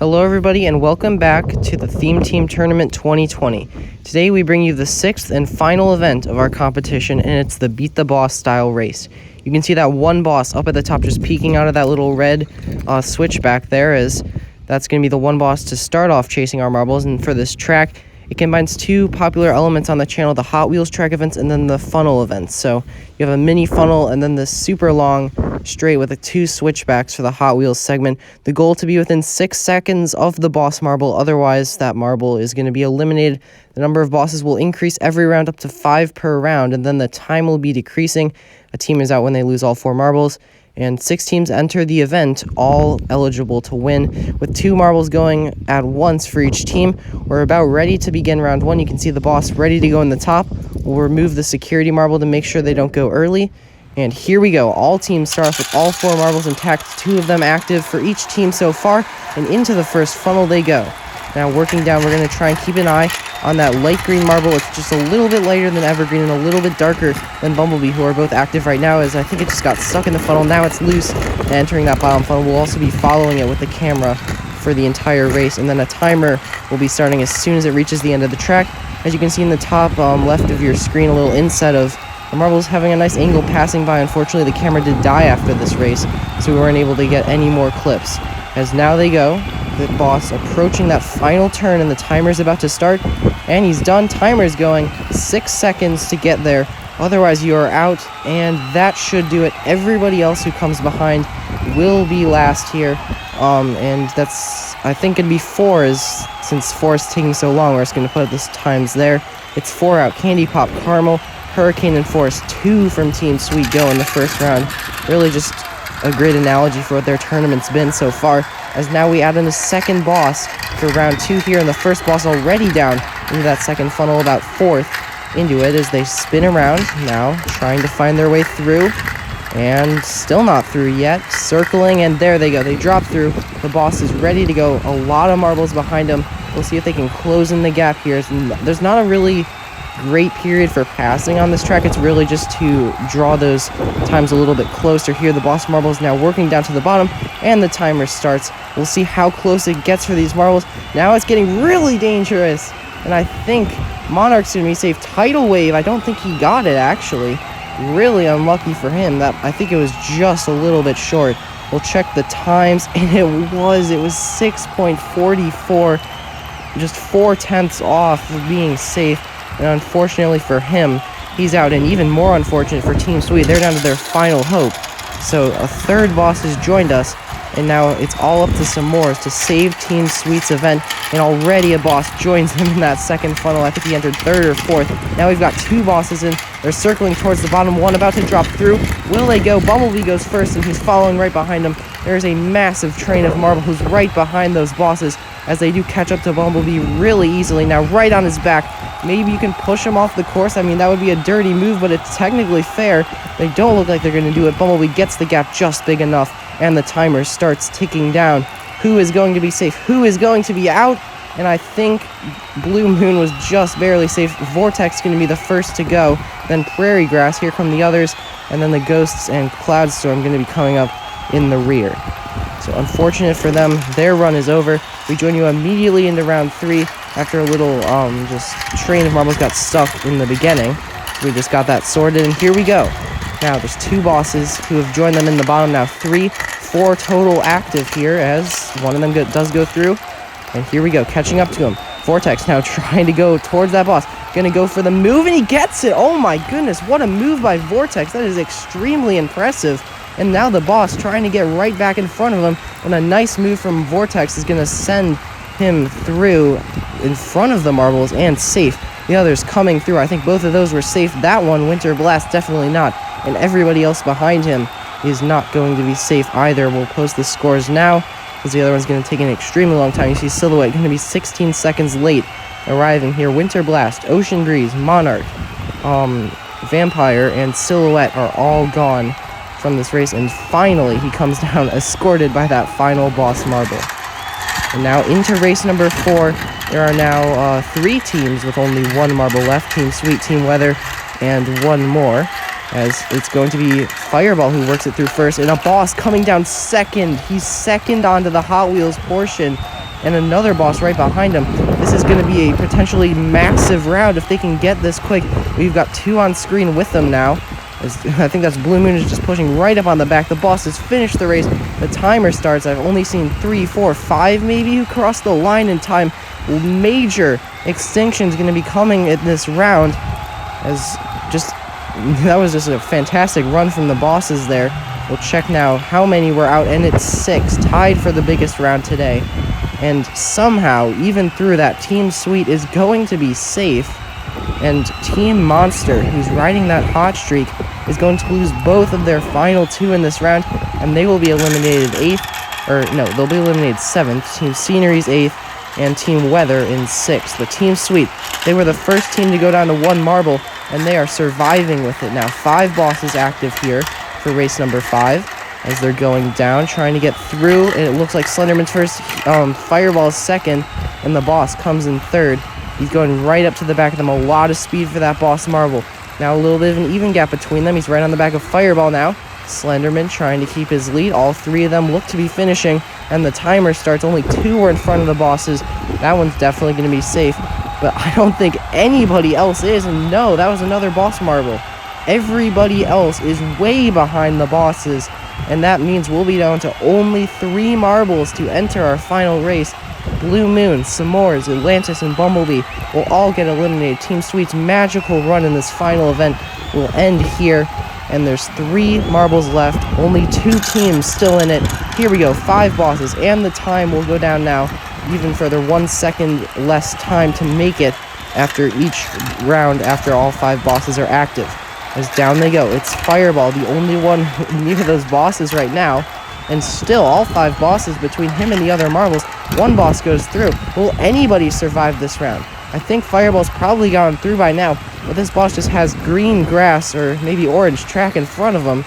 Hello everybody and welcome back to the Theme Team Tournament 2020. Today we bring you the sixth and final event of our competition, and it's the Beat the Boss style race. You can see that one boss up at the top just peeking out of that little red switch back there, as that's going to be the one boss to start off chasing our marbles. And for this track, it combines two popular elements on the channel, the Hot Wheels track events and then the funnel events. So you have a mini funnel and then this super long straight with the two switchbacks for the Hot Wheels segment. The goal to be within 6 seconds of the boss marble, otherwise that marble is going to be eliminated. The number of bosses will increase every round up to 5 per round, and then the time will be decreasing. A team is out when they lose all 4 marbles. And 6 teams enter the event, all eligible to win, with 2 marbles going at once for each team. We're about ready to begin round 1. You can see the boss ready to go in the top. We'll remove the security marble to make sure they don't go early. And here we go. All teams start off with all 4 marbles intact, 2 of them active for each team so far, and into the first funnel they go. Now working down, we're going to try and keep an eye on that light green marble. It's just a little bit lighter than Evergreen and a little bit darker than Bumblebee, who are both active right now, as I think it just got stuck in the funnel. Now it's loose and entering that bottom funnel. We'll also be following it with the camera for the entire race, and then a timer will be starting as soon as it reaches the end of the track. As you can see in the top left of your screen, a little inset of the marbles having a nice angle passing by. Unfortunately, the camera did die after this race, so we weren't able to get any more clips. As now they go, the boss approaching that final turn, and the timer's about to start, and he's done. Timer's going 6 seconds to get there, otherwise you are out, and that should do it. Everybody else who comes behind will be last here, and that's, I think it'd be 4, since 4 is taking so long. We're just going to put this times there. It's 4 out. Candy Pop, Caramel, Hurricane, and Forest. 2 from Team Sweet go in the first round. Really just a great analogy for what their tournament's been so far, as now we add in a second boss for round 2 here, and the first boss already down into that second funnel, about 4th into it, as they spin around now, trying to find their way through, and still not through yet, circling, and there they go. They drop through. The boss is ready to go. A lot of marbles behind him. We'll see if they can close in the gap here. There's not a really great period for passing on this track. It's really just to draw those times a little bit closer. Here the boss marble is now working down to the bottom, and the timer starts. We'll see how close it gets for these marbles. Now it's getting really dangerous, and I think Monarch's gonna be safe. Tidal Wave, I don't think he got it, actually. Really unlucky for him. That, I think it was just a little bit short. We'll check the times, and it was 6.44, just 4/10 off of being safe. And unfortunately for him, he's out. And even more unfortunate for Team Sweet, they're down to their final hope. So a third boss has joined us, and now it's all up to some more to save Team Sweet's event. And already a boss joins him in that second funnel. I think he entered 3rd or 4th. Now we've got 2 bosses in. They're circling towards the bottom, one about to drop through. Will they go? Bumblebee goes first, and he's following right behind him. There's a massive train of marble who's right behind those bosses, as they do catch up to Bumblebee really easily. Now right on his back. Maybe you can push him off the course. I mean, that would be a dirty move, but it's technically fair. They don't look like they're going to do it. Bumblebee gets the gap just big enough, and the timer starts ticking down. Who is going to be safe? Who is going to be out? And I think Blue Moon was just barely safe. Vortex going to be the first to go. Then Prairie Grass. Here come the others. And then the Ghosts and Cloudstorm going to be coming up in the rear. So unfortunate for them, their run is over. We join you immediately into round 3 after a little just train of marbles got stuck in the beginning. We just got that sorted, and here we go. Now there's 2 bosses who have joined them in the bottom. Now 4 total active here, as one of them does go through. And here we go, catching up to him. Vortex now trying to go towards that boss. Gonna go for the move, and he gets it. Oh my goodness, what a move by Vortex. That is extremely impressive. And now the boss trying to get right back in front of him, and a nice move from Vortex is going to send him through in front of the marbles and safe. The others coming through. I think both of those were safe. That one, Winter Blast, definitely not. And everybody else behind him is not going to be safe either. We'll post the scores now, because the other one's going to take an extremely long time. You see Silhouette going to be 16 seconds late arriving here. Winter Blast, Ocean Breeze, Monarch, Vampire, and Silhouette are all gone from this race, and finally he comes down escorted by that final boss marble. And now into race number 4. There are now 3 teams with only 1 marble left. Team Sweet, Team Weather, and 1 more, as it's going to be Fireball who works it through first, and a boss coming down second. He's second onto the Hot Wheels portion, and another boss right behind him. This is going to be a potentially massive round if they can get this quick. We've got 2 on screen with them now. I think that's Blue Moon is just pushing right up on the back. The boss has finished the race. The timer starts. I've only seen 3, 4, 5 maybe who crossed the line in time. Major extinction is going to be coming in this round, as that was just a fantastic run from the bosses there. We'll check now how many were out, and it's 6, tied for the biggest round today. And somehow, even through that, Team Sweet is going to be safe, and Team Monster, who's riding that hot streak, is going to lose both of their final 2 in this round, and they will be eliminated 8th, or no, they'll be eliminated 7th. Team Scenery's 8th, and Team Weather in 6th. But Team Sweet, they were the first team to go down to 1 marble, and they are surviving with it now. 5 bosses active here for race number 5 as they're going down, trying to get through. And it looks like Slenderman's first, Fireball's second, and the boss comes in 3rd. He's going right up to the back of them. A lot of speed for that boss marble. Now a little bit of an even gap between them. He's right on the back of Fireball now. Slenderman trying to keep his lead. All 3 of them look to be finishing, and the timer starts. Only 2 are in front of the bosses. That one's definitely going to be safe, but I don't think anybody else is. And no, that was another boss marble. Everybody else is way behind the bosses, and that means we'll be down to only 3 marbles to enter our final race. Blue Moon, S'mores, Atlantis, and Bumblebee will all get eliminated. Team Sweet's magical run in this final event will end here, and there's 3 marbles left. Only 2 teams still in it. Here we go, 5 bosses, and the time will go down now even further. 1 second less time to make it after each round, after all 5 bosses are active. As down they go. It's Fireball, the only one near those bosses right now. And still, all 5 bosses between him and the other marbles. 1 boss goes through. Will anybody survive this round? I think Fireball's probably gone through by now, but this boss just has green grass, or maybe orange track in front of him.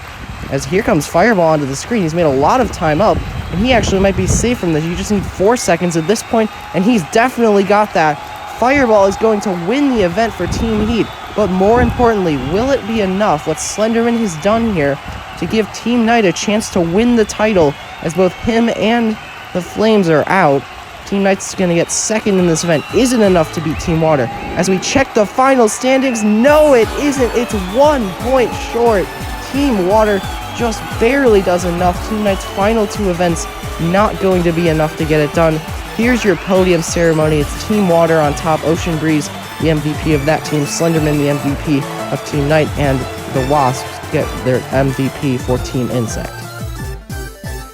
As here comes Fireball onto the screen. He's made a lot of time up, and he actually might be safe from this. You just need 4 seconds at this point, and he's definitely got that. Fireball is going to win the event for Team Heat. But more importantly, will it be enough, what Slenderman has done here, to give Team Night a chance to win the title, as both him and the Flames are out? Team Night's going to get 2nd in this event. Is it enough to beat Team Water? As we check the final standings, no, it isn't. It's 1 point short. Team Water just barely does enough. Team Night's final 2 events not going to be enough to get it done. Here's your podium ceremony. It's Team Water on top, Ocean Breeze, the MVP of that team, Slenderman, the MVP of Team Night, and the Wasps get their MVP for Team Insect.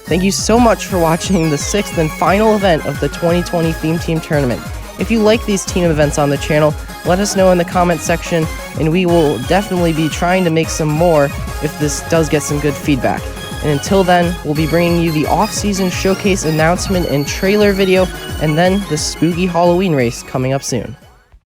Thank you so much for watching the 6th and final event of the 2020 Theme Team Tournament. If you like these team events on the channel, let us know in the comment section, and we will definitely be trying to make some more if this does get some good feedback. And until then, we'll be bringing you the off-season showcase announcement and trailer video, and then the spooky Halloween race coming up soon.